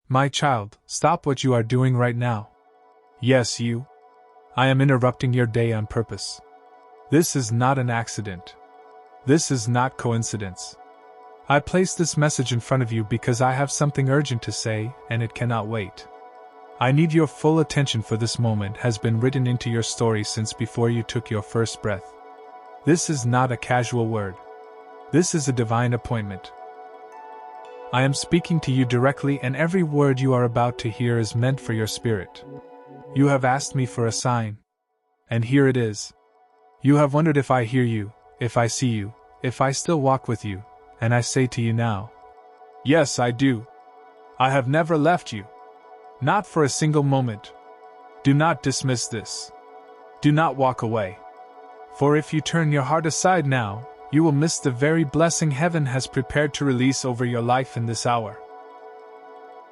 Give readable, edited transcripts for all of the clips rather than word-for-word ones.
My child, stop what you are doing right now. Yes, you. I am interrupting your day on purpose. This is not an accident. This is not coincidence. I placed this message in front of you because I have something urgent to say, and it cannot wait. I need your full attention, for this moment has been written into your story since before you took your first breath. This is not a casual word. This is a divine appointment. I am speaking to you directly, and every word you are about to hear is meant for your spirit. You have asked me for a sign. And here it is. You have wondered if I hear you, if I see you, if I still walk with you, and I say to you now, yes, I do. I have never left you. Not for a single moment. Do not dismiss this. Do not walk away. For if you turn your heart aside now, you will miss the very blessing heaven has prepared to release over your life in this hour.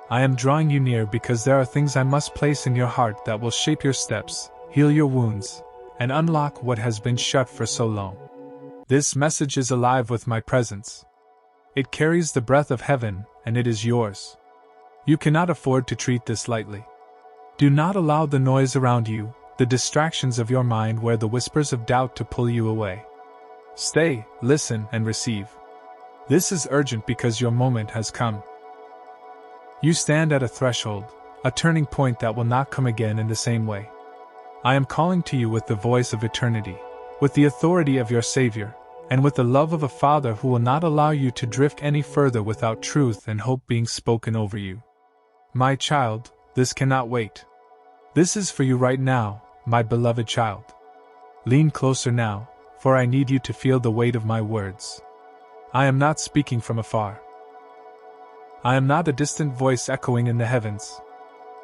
I am drawing you near because there are things I must place in your heart that will shape your steps, heal your wounds, and unlock what has been shut for so long. This message is alive with my presence. It carries the breath of heaven, and it is yours. You cannot afford to treat this lightly. Do not allow the noise around you, the distractions of your mind, where the whispers of doubt, to pull you away. Stay, listen, and receive. This is urgent because your moment has come. You stand at a threshold, a turning point that will not come again in the same way. I am calling to you with the voice of eternity, with the authority of your Savior, and with the love of a Father who will not allow you to drift any further without truth and hope being spoken over you. My child, this cannot wait. This is for you right now, my beloved child. Lean closer now, for I need you to feel the weight of my words. I am not speaking from afar. I am not a distant voice echoing in the heavens.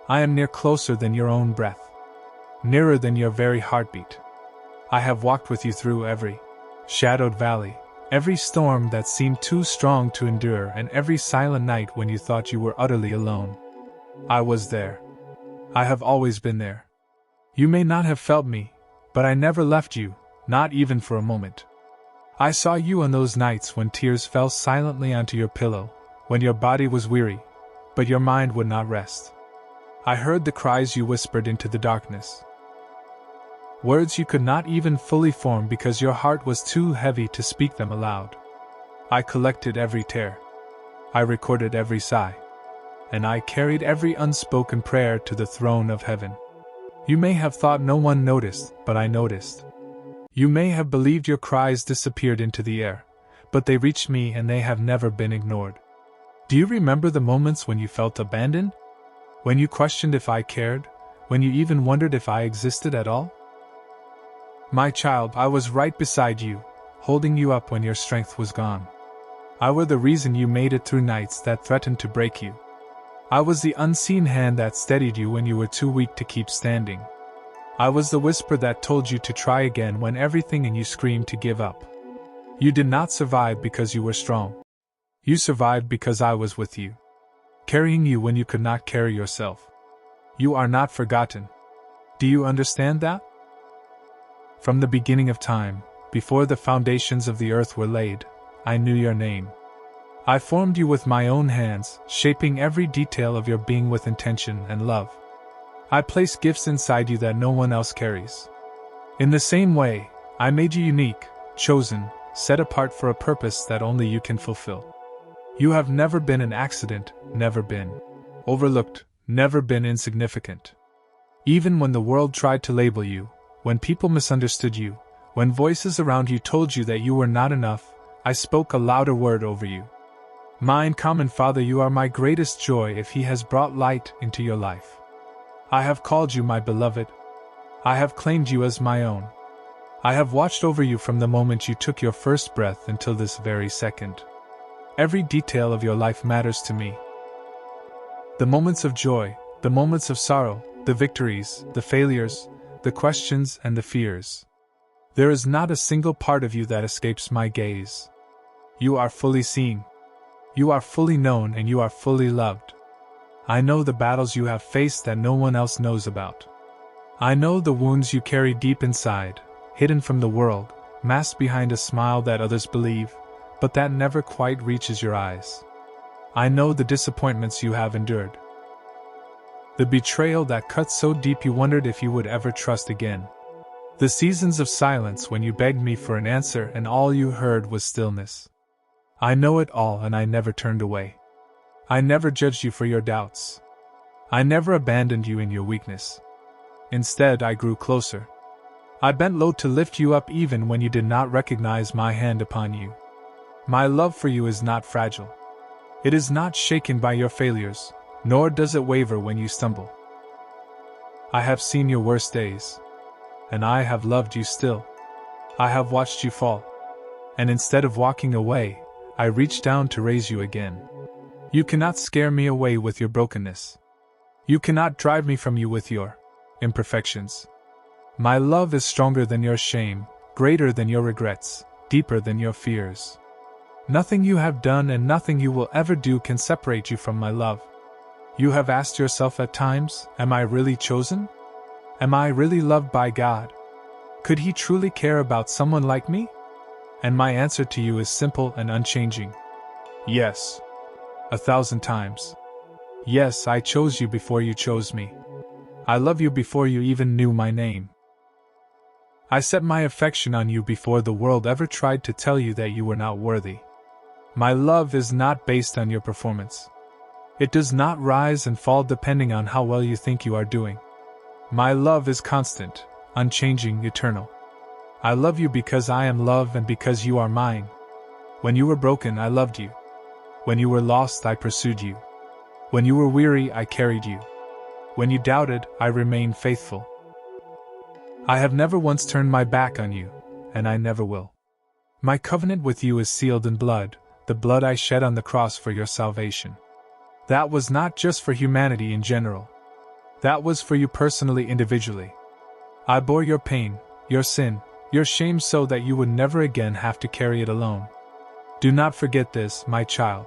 I am near, closer than your own breath. Nearer than your very heartbeat. I have walked with you through every shadowed valley, every storm that seemed too strong to endure, and every silent night when you thought you were utterly alone. I was there. I have always been there. You may not have felt me, but I never left you, not even for a moment. I saw you on those nights when tears fell silently onto your pillow, when your body was weary, but your mind would not rest. I heard the cries you whispered into the darkness. Words you could not even fully form because your heart was too heavy to speak them aloud. I collected every tear. I recorded every sigh. And I carried every unspoken prayer to the throne of heaven. You may have thought no one noticed, but I noticed. You may have believed your cries disappeared into the air, but they reached me, and they have never been ignored. Do you remember the moments when you felt abandoned? When you questioned if I cared? When you even wondered if I existed at all? My child, I was right beside you, holding you up when your strength was gone. I was the reason you made it through nights that threatened to break you. I was the unseen hand that steadied you when you were too weak to keep standing. I was the whisper that told you to try again when everything in you screamed to give up. You did not survive because you were strong. You survived because I was with you, carrying you when you could not carry yourself. You are not forgotten. Do you understand that? From the beginning of time, before the foundations of the earth were laid, I knew your name. I formed you with my own hands, shaping every detail of your being with intention and love. I placed gifts inside you that no one else carries. In the same way, I made you unique, chosen, set apart for a purpose that only you can fulfill. You have never been an accident, never been overlooked, never been insignificant. Even when the world tried to label you, when people misunderstood you, when voices around you told you that you were not enough, I spoke a louder word over you. Mine common Father, you are my greatest joy if He has brought light into your life. I have called you my beloved. I have claimed you as my own. I have watched over you from the moment you took your first breath until this very second. Every detail of your life matters to me. The moments of joy, the moments of sorrow, the victories, the failures, the questions and the fears. There is not a single part of you that escapes my gaze. You are fully seen. You are fully known, and you are fully loved. I know the battles you have faced that no one else knows about. I know the wounds you carry deep inside, hidden from the world, masked behind a smile that others believe, but that never quite reaches your eyes. I know the disappointments you have endured, The betrayal that cut so deep you wondered if you would ever trust again. The seasons of silence when you begged me for an answer and all you heard was stillness. I know it all and I never turned away. I never judged you for your doubts. I never abandoned you in your weakness. Instead, I grew closer. I bent low to lift you up even when you did not recognize my hand upon you. My love for you is not fragile. It is not shaken by your failures, nor does it waver when you stumble. I have seen your worst days, and I have loved you still. I have watched you fall, and instead of walking away, I reached down to raise you again. You cannot scare me away with your brokenness. You cannot drive me from you with your imperfections. My love is stronger than your shame, greater than your regrets, deeper than your fears. Nothing you have done and nothing you will ever do can separate you from my love. You have asked yourself at times, am I really chosen? Am I really loved by God? Could He truly care about someone like me? And my answer to you is simple and unchanging. Yes. 1,000 times. Yes, I chose you before you chose me. I love you before you even knew my name. I set my affection on you before the world ever tried to tell you that you were not worthy. My love is not based on your performance. It does not rise and fall depending on how well you think you are doing. My love is constant, unchanging, eternal. I love you because I am love and because you are mine. When you were broken, I loved you. When you were lost, I pursued you. When you were weary, I carried you. When you doubted, I remained faithful. I have never once turned my back on you, and I never will. My covenant with you is sealed in blood, the blood I shed on the cross for your salvation. That was not just for humanity in general. That was for you personally, individually. I bore your pain, your sin, your shame so that you would never again have to carry it alone. Do not forget this, my child.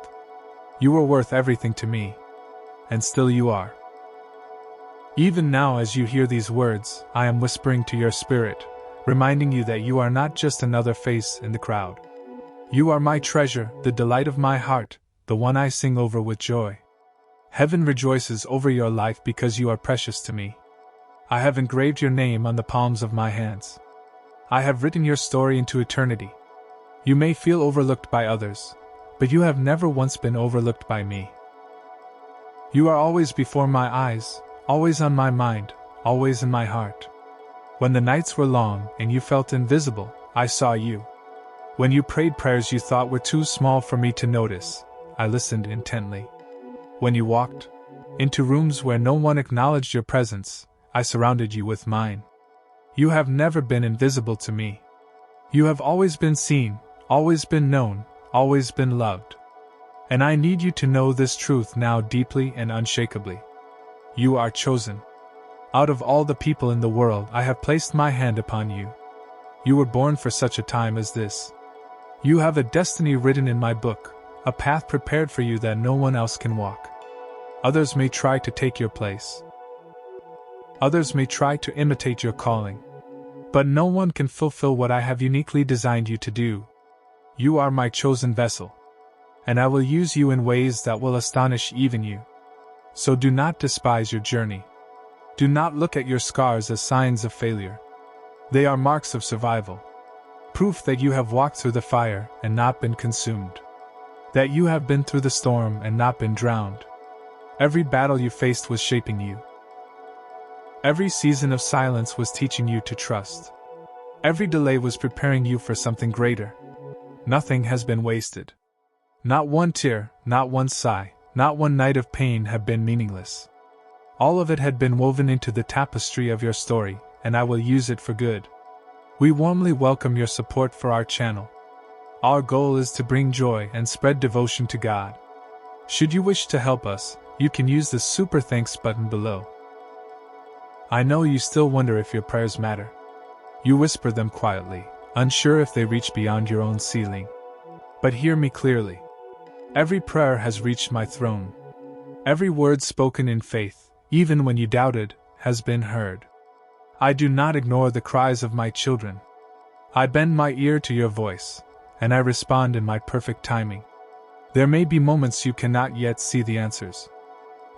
You were worth everything to me. And still you are. Even now as you hear these words, I am whispering to your spirit, reminding you that you are not just another face in the crowd. You are my treasure, the delight of my heart, the one I sing over with joy. Heaven rejoices over your life because you are precious to me. I have engraved your name on the palms of my hands. I have written your story into eternity. You may feel overlooked by others, but you have never once been overlooked by me. You are always before my eyes, always on my mind, always in my heart. When the nights were long and you felt invisible, I saw you. When you prayed prayers you thought were too small for me to notice, I listened intently. When you walked into rooms where no one acknowledged your presence, I surrounded you with mine. You have never been invisible to me. You have always been seen, always been known, always been loved. And I need you to know this truth now deeply and unshakably. You are chosen. Out of all the people in the world, I have placed my hand upon you. You were born for such a time as this. You have a destiny written in my book, a path prepared for you that no one else can walk. Others may try to take your place. Others may try to imitate your calling. But no one can fulfill what I have uniquely designed you to do. You are my chosen vessel. And I will use you in ways that will astonish even you. So do not despise your journey. Do not look at your scars as signs of failure. They are marks of survival. Proof that you have walked through the fire and not been consumed. That you have been through the storm and not been drowned. Every battle you faced was shaping you. Every season of silence was teaching you to trust. Every delay was preparing you for something greater. Nothing has been wasted. Not one tear, not one sigh, not one night of pain have been meaningless. All of it had been woven into the tapestry of your story, and I will use it for good. We warmly welcome your support for our channel. Our goal is to bring joy and spread devotion to God. Should you wish to help us, you can use the Super Thanks button below. I know you still wonder if your prayers matter. You whisper them quietly, unsure if they reach beyond your own ceiling. But hear me clearly. Every prayer has reached my throne. Every word spoken in faith, even when you doubted, has been heard. I do not ignore the cries of my children. I bend my ear to your voice, and I respond in my perfect timing. There may be moments you cannot yet see the answers.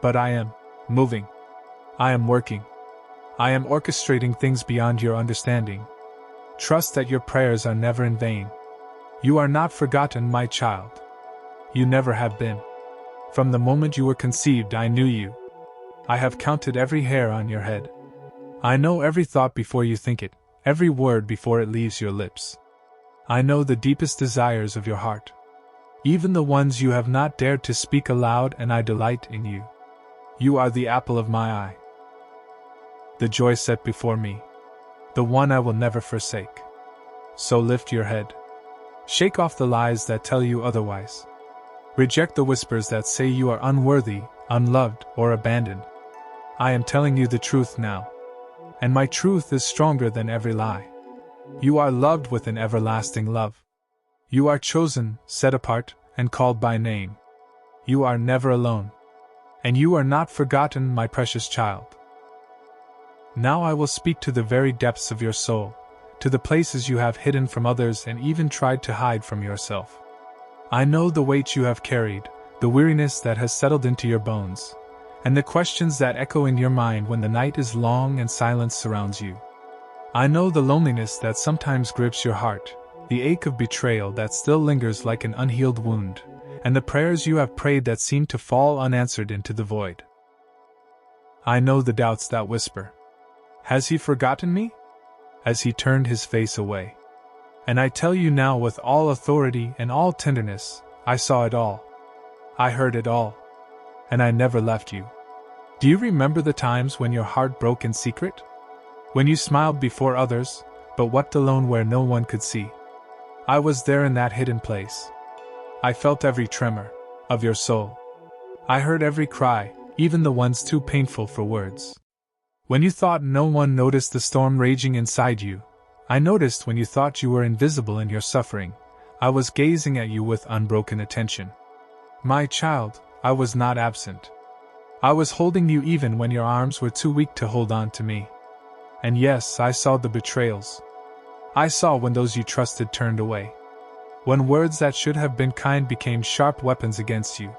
But I am moving. I am working. I am orchestrating things beyond your understanding. Trust that your prayers are never in vain. You are not forgotten, my child. You never have been. From the moment you were conceived, I knew you. I have counted every hair on your head. I know every thought before you think it, every word before it leaves your lips. I know the deepest desires of your heart, even the ones you have not dared to speak aloud, and I delight in you. You are the apple of my eye, the joy set before me, the one I will never forsake. So lift your head. Shake off the lies that tell you otherwise. Reject the whispers that say you are unworthy, unloved, or abandoned. I am telling you the truth now, and my truth is stronger than every lie. You are loved with an everlasting love. You are chosen, set apart, and called by name. You are never alone. And you are not forgotten, my precious child. Now I will speak to the very depths of your soul, to the places you have hidden from others and even tried to hide from yourself. I know the weight you have carried, the weariness that has settled into your bones, and the questions that echo in your mind when the night is long and silence surrounds you. I know the loneliness that sometimes grips your heart, the ache of betrayal that still lingers like an unhealed wound, and the prayers you have prayed that seem to fall unanswered into the void. I know the doubts that whisper, "Has he forgotten me?" as he turned his face away. And I tell you now with all authority and all tenderness, I saw it all. I heard it all. And I never left you. Do you remember the times when your heart broke in secret? When you smiled before others, but wept alone where no one could see? I was there in that hidden place. I felt every tremor of your soul. I heard every cry, even the ones too painful for words. When you thought no one noticed the storm raging inside you, I noticed. When you thought you were invisible in your suffering, I was gazing at you with unbroken attention. My child, I was not absent. I was holding you even when your arms were too weak to hold on to me. And yes, I saw the betrayals. I saw when those you trusted turned away. When words that should have been kind became sharp weapons against you.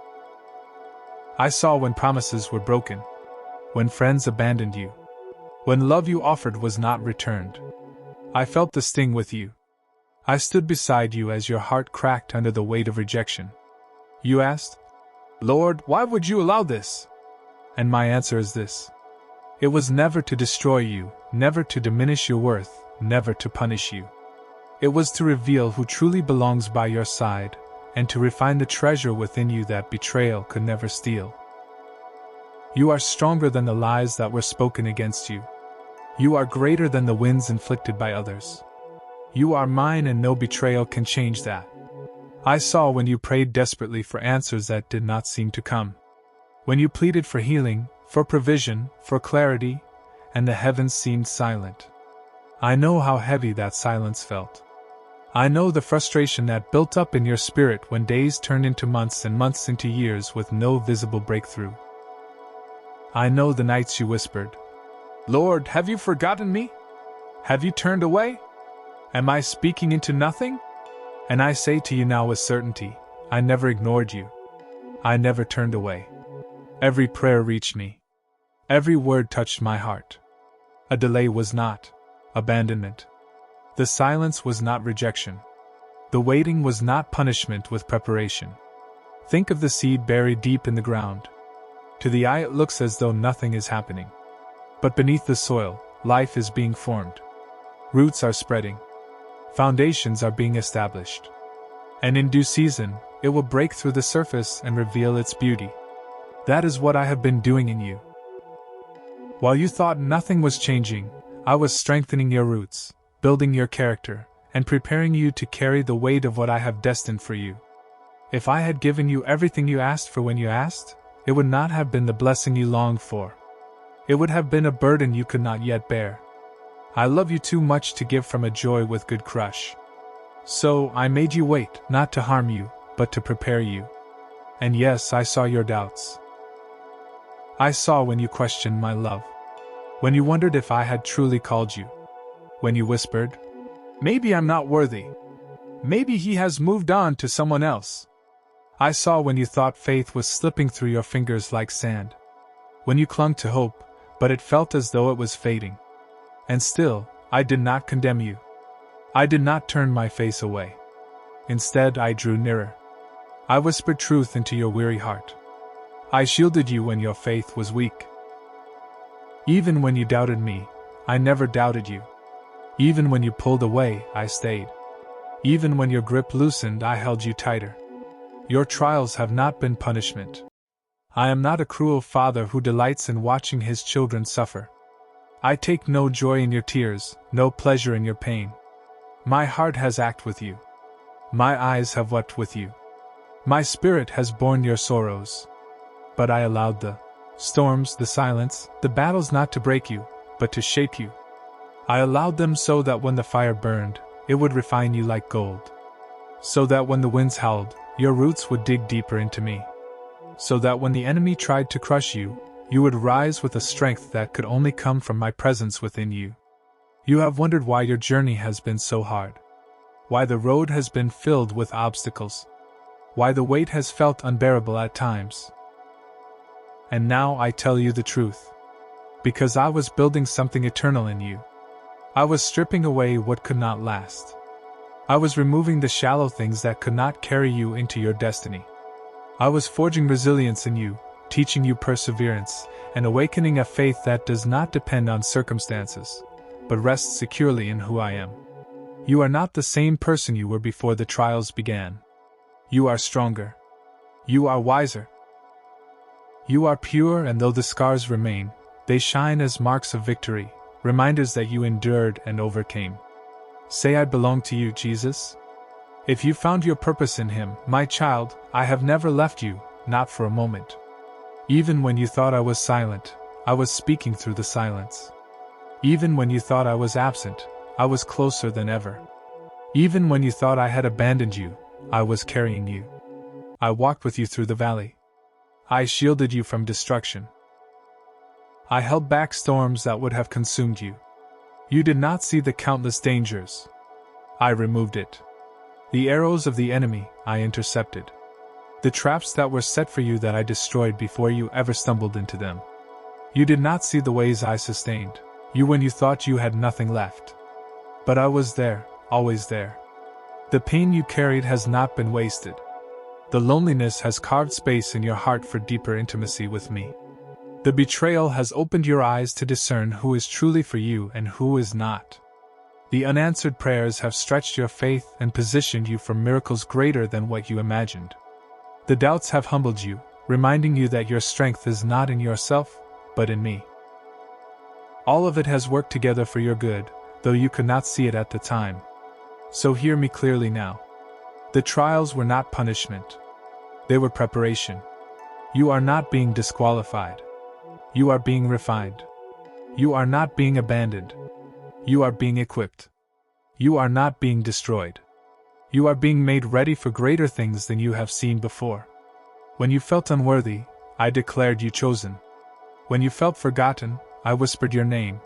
I saw when promises were broken. When friends abandoned you. When love you offered was not returned. I felt the sting with you. I stood beside you as your heart cracked under the weight of rejection. You asked, "Lord, why would you allow this?" And my answer is this. It was never to destroy you, never to diminish your worth, never to punish you. It was to reveal who truly belongs by your side, and to refine the treasure within you that betrayal could never steal. You are stronger than the lies that were spoken against you. You are greater than the winds inflicted by others. You are mine, and no betrayal can change that. I saw when you prayed desperately for answers that did not seem to come. When you pleaded for healing, for provision, for clarity, and the heavens seemed silent. I know how heavy that silence felt. I know the frustration that built up in your spirit when days turned into months and months into years with no visible breakthrough. I know the nights you whispered, "Lord, have you forgotten me? Have you turned away? Am I speaking into nothing?" And I say to you now with certainty, I never ignored you. I never turned away. Every prayer reached me. Every word touched my heart. A delay was not abandonment. The silence was not rejection. The waiting was not punishment with preparation. Think of the seed buried deep in the ground. To the eye it looks as though nothing is happening. But beneath the soil, life is being formed. Roots are spreading. Foundations are being established. And in due season, it will break through the surface and reveal its beauty. That is what I have been doing in you. While you thought nothing was changing, I was strengthening your roots, building your character, and preparing you to carry the weight of what I have destined for you. If I had given you everything you asked for when you asked, it would not have been the blessing you longed for. It would have been a burden you could not yet bear. I love you too much to give from a joy with good crush. So I made you wait, not to harm you, but to prepare you. And yes, I saw your doubts. I saw when you questioned my love. When you wondered if I had truly called you. When you whispered, "Maybe I'm not worthy. Maybe he has moved on to someone else." I saw when you thought faith was slipping through your fingers like sand. When you clung to hope, but it felt as though it was fading. And still, I did not condemn you. I did not turn my face away. Instead, I drew nearer. I whispered truth into your weary heart. I shielded you when your faith was weak. Even when you doubted me, I never doubted you. Even when you pulled away, I stayed. Even when your grip loosened, I held you tighter. Your trials have not been punishment. I am not a cruel father who delights in watching his children suffer. I take no joy in your tears, no pleasure in your pain. My heart has acted with you. My eyes have wept with you. My spirit has borne your sorrows. But I allowed the storms, the silence, the battles not to break you, but to shape you. I allowed them so that when the fire burned, it would refine you like gold. So that when the winds howled, your roots would dig deeper into me. So that when the enemy tried to crush you, you would rise with a strength that could only come from my presence within you. You have wondered why your journey has been so hard. Why the road has been filled with obstacles. Why the weight has felt unbearable at times. And now I tell you the truth. Because I was building something eternal in you. I was stripping away what could not last. I was removing the shallow things that could not carry you into your destiny. I was forging resilience in you, teaching you perseverance, and awakening a faith that does not depend on circumstances, but rests securely in who I am. You are not the same person you were before the trials began. You are stronger. You are wiser. You are pure, and though the scars remain, they shine as marks of victory, reminders that you endured and overcame. Say, I belong to you, Jesus. If you found your purpose in Him, my child, I have never left you, not for a moment. Even when you thought I was silent, I was speaking through the silence. Even when you thought I was absent, I was closer than ever. Even when you thought I had abandoned you, I was carrying you. I walked with you through the valley. I shielded you from destruction. I held back storms that would have consumed you. You did not see the countless dangers. I removed it. The arrows of the enemy I intercepted. The traps that were set for you that I destroyed before you ever stumbled into them. You did not see the ways I sustained you when you thought you had nothing left. But I was there, always there. The pain you carried has not been wasted. The loneliness has carved space in your heart for deeper intimacy with me. The betrayal has opened your eyes to discern who is truly for you and who is not. The unanswered prayers have stretched your faith and positioned you for miracles greater than what you imagined. The doubts have humbled you, reminding you that your strength is not in yourself, but in me. All of it has worked together for your good, though you could not see it at the time. So hear me clearly now. The trials were not punishment. They were preparation. You are not being disqualified. You are being refined. You are not being abandoned. You are being equipped. You are not being destroyed. You are being made ready for greater things than you have seen before. When you felt unworthy, I declared you chosen. When you felt forgotten, I whispered your name.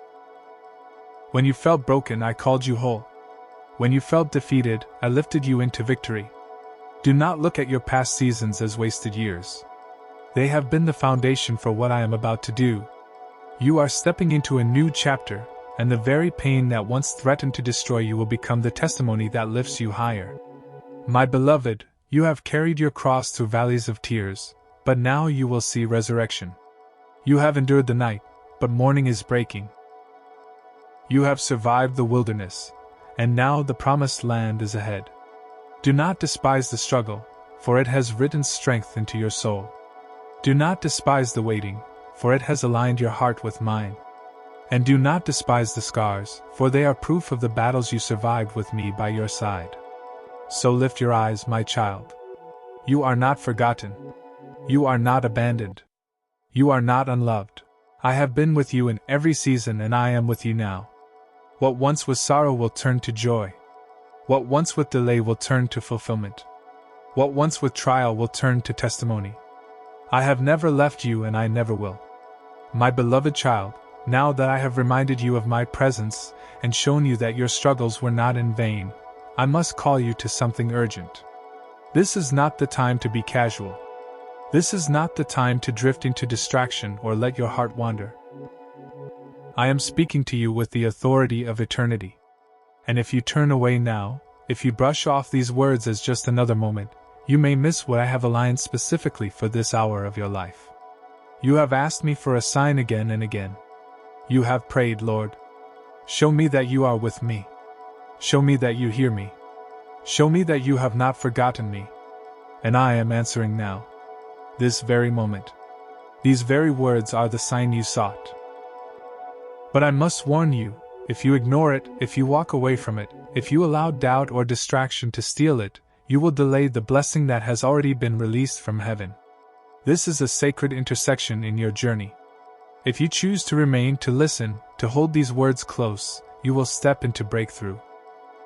When you felt broken, I called you whole. When you felt defeated, I lifted you into victory. Do not look at your past seasons as wasted years. They have been the foundation for what I am about to do. You are stepping into a new chapter, and the very pain that once threatened to destroy you will become the testimony that lifts you higher. My beloved, you have carried your cross through valleys of tears, but now you will see resurrection. You have endured the night, but morning is breaking. You have survived the wilderness, and now the promised land is ahead. Do not despise the struggle, for it has written strength into your soul. Do not despise the waiting, for it has aligned your heart with mine. And do not despise the scars, for they are proof of the battles you survived with me by your side. So lift your eyes, my child. You are not forgotten. You are not abandoned. You are not unloved. I have been with you in every season, and I am with you now. What once was sorrow will turn to joy. What once with delay will turn to fulfillment. What once with trial will turn to testimony. I have never left you, and I never will. My beloved child, now that I have reminded you of my presence and shown you that your struggles were not in vain, I must call you to something urgent. This is not the time to be casual. This is not the time to drift into distraction or let your heart wander. I am speaking to you with the authority of eternity. And if you turn away now, if you brush off these words as just another moment, you may miss what I have aligned specifically for this hour of your life. You have asked me for a sign again and again. You have prayed, Lord, show me that you are with me. Show me that you hear me. Show me that you have not forgotten me. And I am answering now. This very moment. These very words are the sign you sought. But I must warn you, if you ignore it, if you walk away from it, if you allow doubt or distraction to steal it, you will delay the blessing that has already been released from heaven. This is a sacred intersection in your journey. If you choose to remain, to listen, to hold these words close, you will step into breakthrough.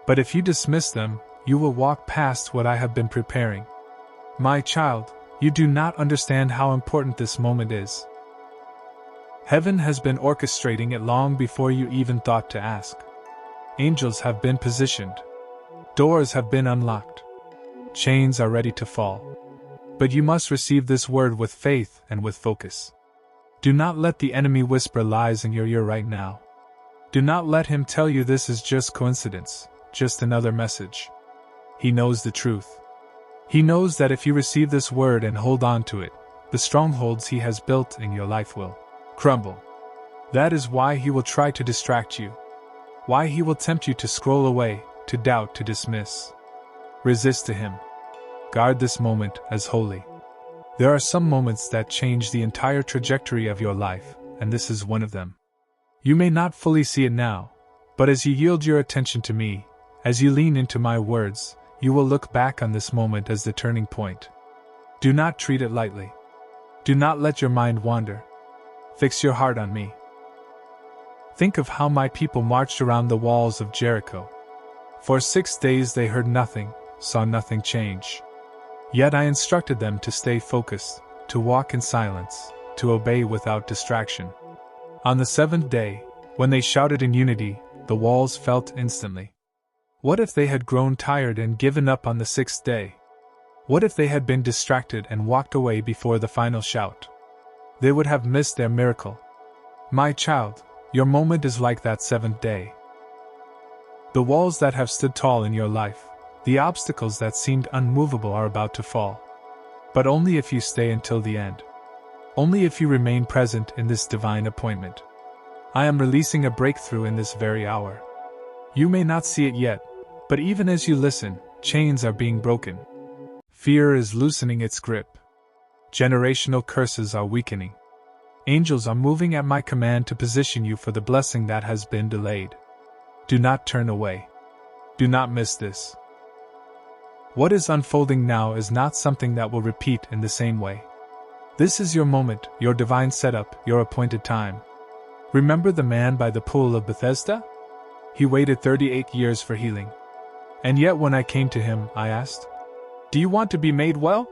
But if you dismiss them, you will walk past what I have been preparing. My child, you do not understand how important this moment is. Heaven has been orchestrating it long before you even thought to ask. Angels have been positioned. Doors have been unlocked. Chains are ready to fall. But you must receive this word with faith and with focus. Do not let the enemy whisper lies in your ear right now. Do not let him tell you this is just coincidence, just another message. He knows the truth. He knows that if you receive this word and hold on to it, the strongholds he has built in your life will crumble. That is why he will try to distract you. Why he will tempt you to scroll away, to doubt, to dismiss. Resist to him. Guard this moment as holy. There are some moments that change the entire trajectory of your life, and this is one of them. You may not fully see it now, but as you yield your attention to me, as you lean into my words, you will look back on this moment as the turning point. Do not treat it lightly. Do not let your mind wander. Fix your heart on me. Think of how my people marched around the walls of Jericho. For 6 days they heard nothing, saw nothing change. Yet I instructed them to stay focused, to walk in silence, to obey without distraction. On the 7th day, when they shouted in unity, the walls felt instantly. What if they had grown tired and given up on the 6th day? What if they had been distracted and walked away before the final shout? They would have missed their miracle. My child, your moment is like that 7th day. The walls that have stood tall in your life, the obstacles that seemed unmovable are about to fall. But only if you stay until the end. Only if you remain present in this divine appointment. I am releasing a breakthrough in this very hour. You may not see it yet, but even as you listen, chains are being broken. Fear is loosening its grip. Generational curses are weakening. Angels are moving at my command to position you for the blessing that has been delayed. Do not turn away. Do not miss this. What is unfolding now is not something that will repeat in the same way. This is your moment, your divine setup, your appointed time. Remember the man by the pool of Bethesda? He waited 38 years for healing. And yet when I came to him, I asked, "Do you want to be made well?"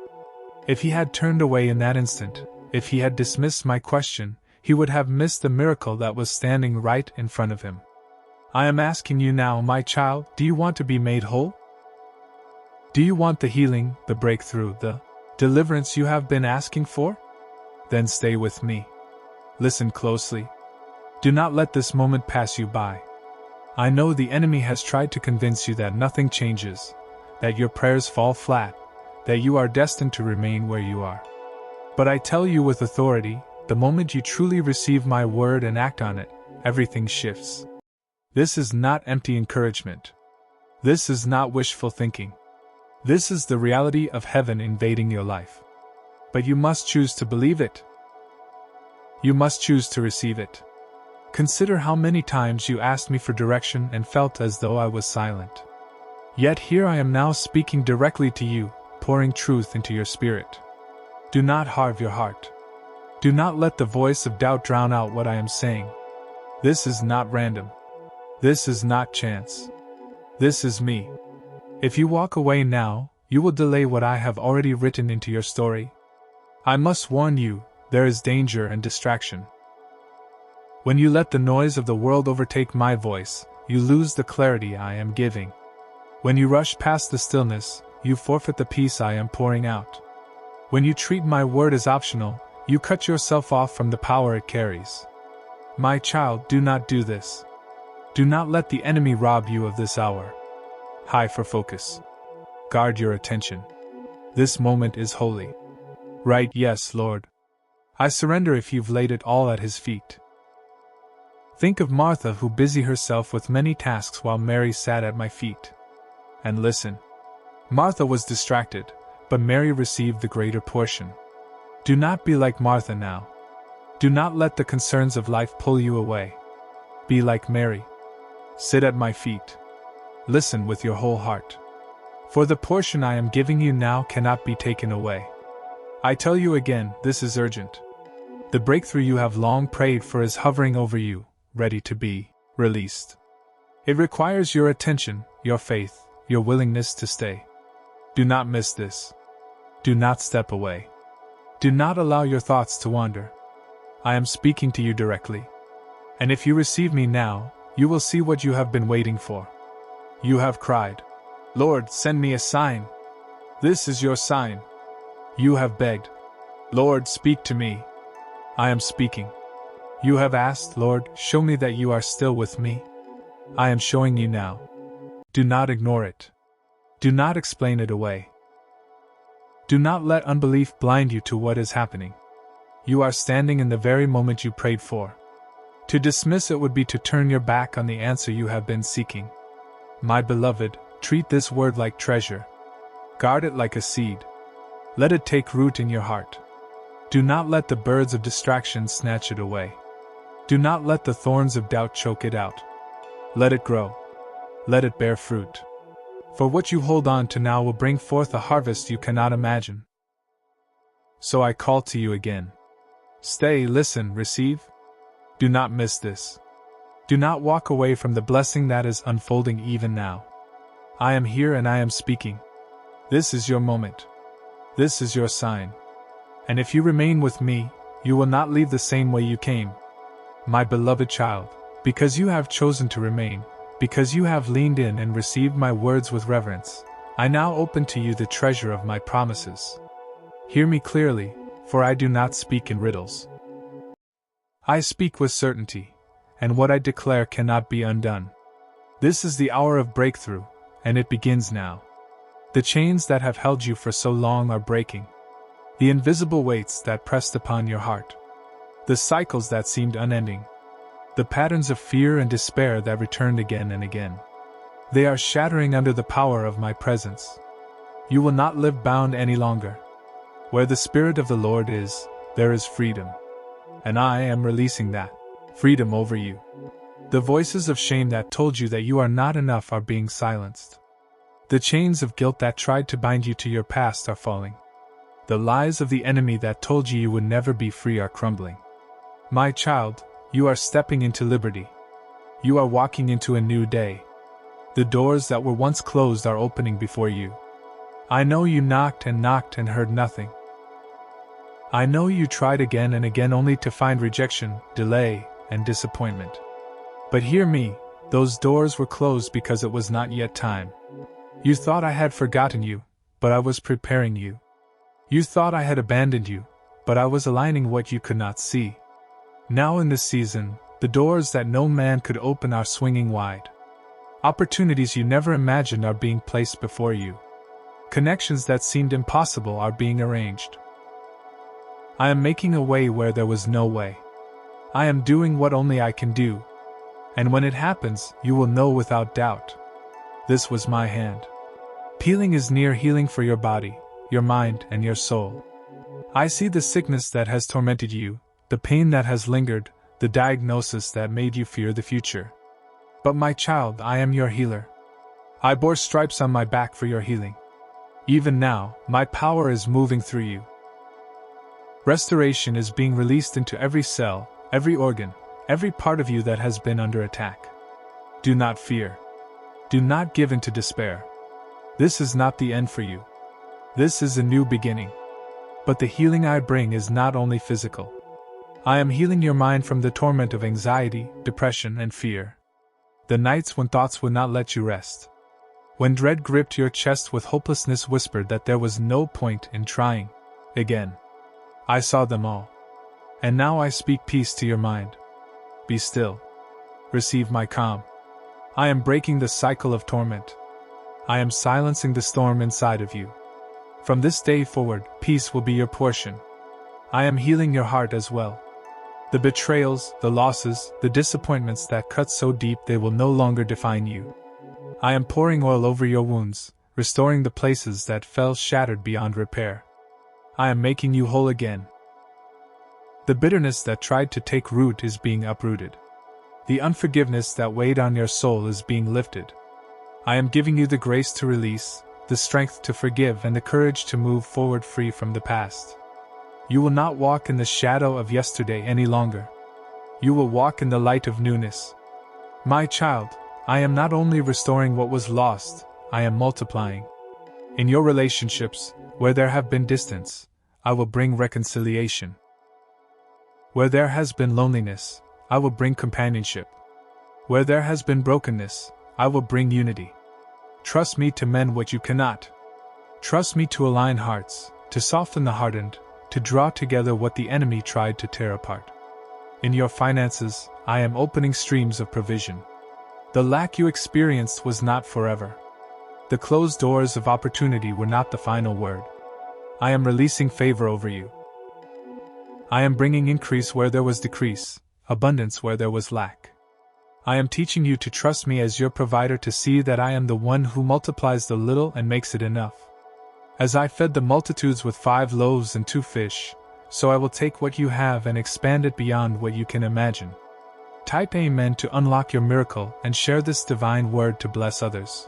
If he had turned away in that instant, if he had dismissed my question, he would have missed the miracle that was standing right in front of him. I am asking you now, my child, do you want to be made whole? Do you want the healing, the breakthrough, the deliverance you have been asking for? Then stay with me. Listen closely. Do not let this moment pass you by. I know the enemy has tried to convince you that nothing changes, that your prayers fall flat, that you are destined to remain where you are. But I tell you with authority, the moment you truly receive my word and act on it, everything shifts. This is not empty encouragement. This is not wishful thinking. This is the reality of heaven invading your life. But you must choose to believe it. You must choose to receive it. Consider how many times you asked me for direction and felt as though I was silent. Yet here I am now speaking directly to you, pouring truth into your spirit. Do not harden your heart. Do not let the voice of doubt drown out what I am saying. This is not random. This is not chance. This is me. If you walk away now, you will delay what I have already written into your story. I must warn you, there is danger and distraction. When you let the noise of the world overtake my voice, you lose the clarity I am giving. When you rush past the stillness, you forfeit the peace I am pouring out. When you treat my word as optional, you cut yourself off from the power it carries. My child, do not do this. Do not let the enemy rob you of this hour. High for focus. Guard your attention. This moment is holy. Right, yes, Lord. I surrender if you've laid it all at his feet. Think of Martha, who busied herself with many tasks while Mary sat at my feet. And listen. Martha was distracted, but Mary received the greater portion. Do not be like Martha now. Do not let the concerns of life pull you away. Be like Mary. Sit at my feet. Listen with your whole heart. For the portion I am giving you now cannot be taken away. I tell you again, this is urgent. The breakthrough you have long prayed for is hovering over you, ready to be released. It requires your attention, your faith, your willingness to stay. Do not miss this. Do not step away. Do not allow your thoughts to wander. I am speaking to you directly. And if you receive me now, you will see what you have been waiting for. You have cried, Lord, send me a sign. This is your sign. You have begged, Lord, speak to me. I am speaking. You have asked, Lord, show me that you are still with me. I am showing you now. Do not ignore it. Do not explain it away. Do not let unbelief blind you to what is happening. You are standing in the very moment you prayed for. To dismiss it would be to turn your back on the answer you have been seeking. My beloved, treat this word like treasure. Guard it like a seed. Let it take root in your heart. Do not let the birds of distraction snatch it away. Do not let the thorns of doubt choke it out. Let it grow. Let it bear fruit. For what you hold on to now will bring forth a harvest you cannot imagine. So I call to you again. Stay, listen, receive. Do not miss this. Do not walk away from the blessing that is unfolding even now. I am here and I am speaking. This is your moment. This is your sign. And if you remain with me, you will not leave the same way you came. My beloved child, because you have chosen to remain, because you have leaned in and received my words with reverence, I now open to you the treasure of my promises. Hear me clearly, for I do not speak in riddles. I speak with certainty, and what I declare cannot be undone. This is the hour of breakthrough, and it begins now. The chains that have held you for so long are breaking. The invisible weights that pressed upon your heart. The cycles that seemed unending. The patterns of fear and despair that returned again and again. They are shattering under the power of my presence. You will not live bound any longer. Where the Spirit of the Lord is, there is freedom. And I am releasing that freedom over you. The voices of shame that told you that you are not enough are being silenced. The chains of guilt that tried to bind you to your past are falling. The lies of the enemy that told you you would never be free are crumbling. My child, you are stepping into liberty. You are walking into a new day. The doors that were once closed are opening before you. I know you knocked and heard nothing. I know you tried again and again only to find rejection, delay, and disappointment. But hear me, those doors were closed because it was not yet time. You thought I had forgotten you, but I was preparing you. You thought I had abandoned you, but I was aligning what you could not see. Now in this season, the doors that no man could open are swinging wide. Opportunities you never imagined are being placed before you. Connections that seemed impossible are being arranged. I am making a way where there was no way. I am doing what only I can do. And when it happens, you will know without doubt. This was my hand. Healing is near, healing for your body, your mind, and your soul. I see the sickness that has tormented you, the pain that has lingered, the diagnosis that made you fear the future. But my child, I am your healer. I bore stripes on my back for your healing. Even now, my power is moving through you. Restoration is being released into every cell, every organ, every part of you that has been under attack. Do not fear. Do not give in to despair. This is not the end for you. This is a new beginning. But the healing I bring is not only physical. I am healing your mind from the torment of anxiety, depression, and fear. The nights when thoughts would not let you rest. When dread gripped your chest with hopelessness whispered that there was no point in trying again. I saw them all. And now I speak peace to your mind. be still. Receive my calm. I am breaking the cycle of torment. I am silencing the storm inside of you. From this day forward, peace will be your portion. I am healing your heart as well. The betrayals, the losses, the disappointments that cut so deep they will no longer define you. I am pouring oil over your wounds, restoring the places that fell shattered beyond repair. I am making you whole again. The bitterness that tried to take root is being uprooted. The unforgiveness that weighed on your soul is being lifted. I am giving you the grace to release, the strength to forgive, and the courage to move forward free from the past. You will not walk in the shadow of yesterday any longer. You will walk in the light of newness. My child, I am not only restoring what was lost, I am multiplying. In your relationships, where there have been distance, I will bring reconciliation. Where there has been loneliness, I will bring companionship. Where there has been brokenness, I will bring unity. Trust me to mend what you cannot. Trust me to align hearts, to soften the hardened, to draw together what the enemy tried to tear apart. In your finances, I am opening streams of provision. The lack you experienced was not forever. The closed doors of opportunity were not the final word. I am releasing favor over you. I am bringing increase where there was decrease, abundance where there was lack. I am teaching you to trust me as your provider, to see that I am the one who multiplies the little and makes it enough. As I fed the multitudes with 5 loaves and 2 fish, so I will take what you have and expand it beyond what you can imagine. Type Amen to unlock your miracle and share this divine word to bless others.